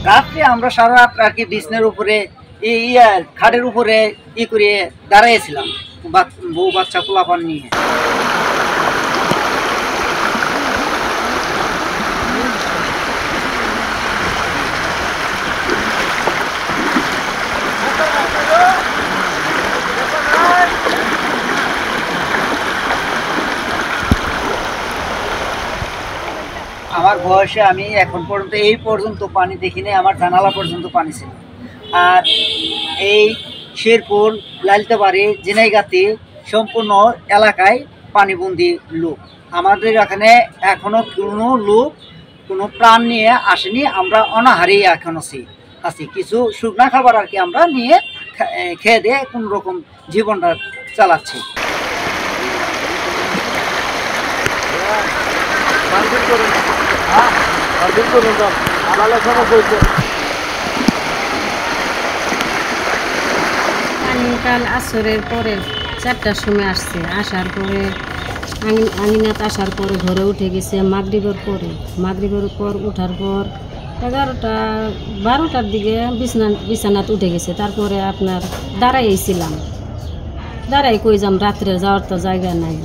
রাত্রে আমরা সারা রাত আর কি বিছনার উপরে খাটের উপরে করে দাঁড়াইছিলাম বউ বাচ্চা পোলাপান নিয়ে। আমার বয়সে আমি এখন পর্যন্ত এই পর্যন্ত পানি দেখিনি, আমার জানালা পর্যন্ত পানি ছিল। আর এই শেরপুর লালিতাবাড়ি ঝিনাইগাতি সম্পূর্ণ এলাকায় পানিবন্দি লোক। আমাদের এখানে এখনো কোনো লোক কোনো প্রাণ নিয়ে আসেনি, আমরা অনাহারেই এখন আছি কিছু শুকনা খাবার আর কি আমরা নিয়ে খেয়ে দিয়ে কোনো রকম জীবনটা চালাচ্ছি। কাল আসরের পরে 4টার সময় আসছে, আসার পরে আঙিনাতে আসার পরে ঘরে উঠে গেছে মাগরিবের পর উঠার পর 11টা 12টার দিকে বিছানাতে উঠে গেছে। তারপরে আপনার দাঁড়াই কই যাম, রাত্রে যাওয়ার তো জায়গা নাই।